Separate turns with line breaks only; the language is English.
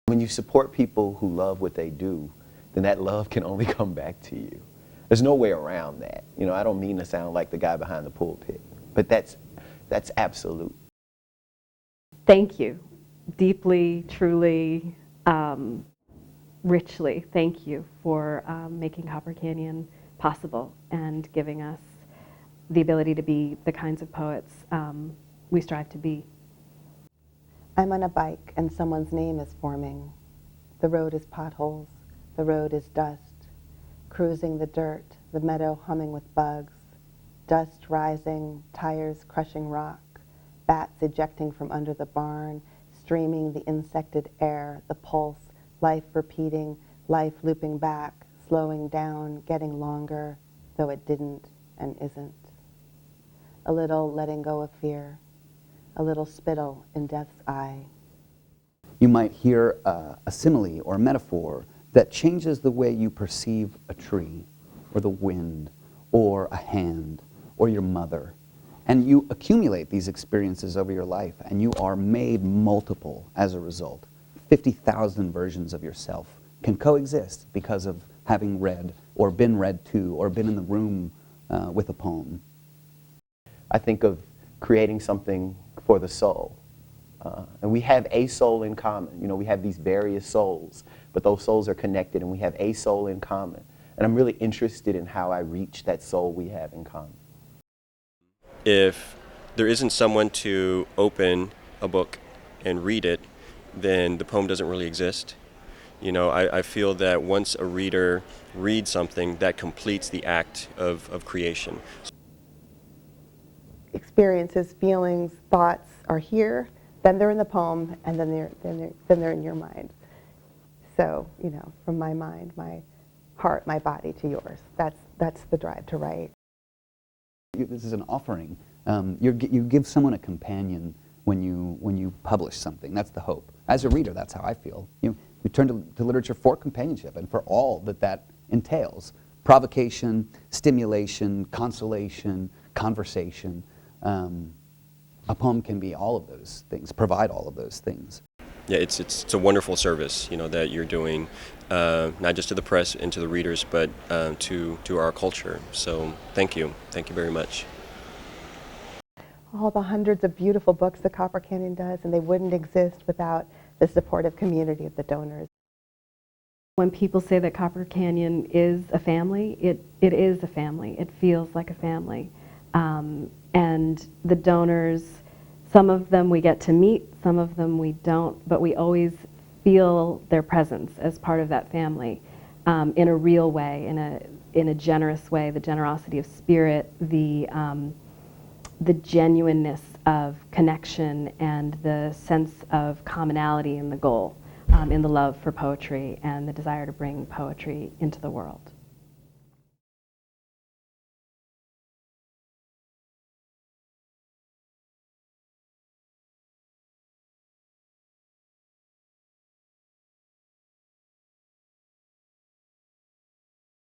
When you support people who love what they do, then that love can only come back to you. There's no way around that. You know, I don't mean to sound like the guy behind the pulpit, but that's absolute.
Thank you. Deeply, truly, richly, thank you for making Copper Canyon possible and giving us the ability to be the kinds of poets we strive to be.
I'm on a bike and someone's name is forming. The road is potholes, the road is dust, cruising the dirt, the meadow humming with bugs, dust rising, tires crushing rock, bats ejecting from under the barn, streaming the insected air, the pulse, life repeating, life looping back, slowing down, getting longer, though it didn't and isn't. A little letting go of fear, a little spittle in death's eye.
You might hear a simile or a metaphor that changes the way you perceive a tree, or the wind, or a hand, or your mother. And you accumulate these experiences over your life, and you are made multiple as a result. 50,000 versions of yourself can coexist because of having read, or been read to, or been in the room with a poem.
I think of creating something for the soul. And we have a soul in common. You know, we have these various souls, but those souls are connected and we have a soul in common. And I'm really interested in how I reach that soul we have in common.
If there isn't someone to open a book and read it, then the poem doesn't really exist. You know, I feel that once a reader reads something, that completes the act of creation.
Experiences, feelings, thoughts are here, then they're in the poem, and then they're in your mind. So, you know, from my mind, my heart, my body to yours. That's the drive to write.
This is an offering. You give someone a companion when you publish something. That's the hope. As a reader, that's how I feel. You turn to literature for companionship and for all that entails. Provocation, stimulation, consolation, conversation. A poem can be all of those things, provide all of those things.
Yeah, it's a wonderful service, you know, that you're doing, not just to the press and to the readers, but to our culture. So thank you very much.
All the hundreds of beautiful books that Copper Canyon does, and they wouldn't exist without the supportive community of the donors.
When people say that Copper Canyon is a family, it is a family. It feels like a family. And the donors, some of them we get to meet, some of them we don't, but we always feel their presence as part of that family in a real way, in a generous way, the generosity of spirit, the genuineness of connection, and the sense of commonality in the goal, in the love for poetry and the desire to bring poetry into the world.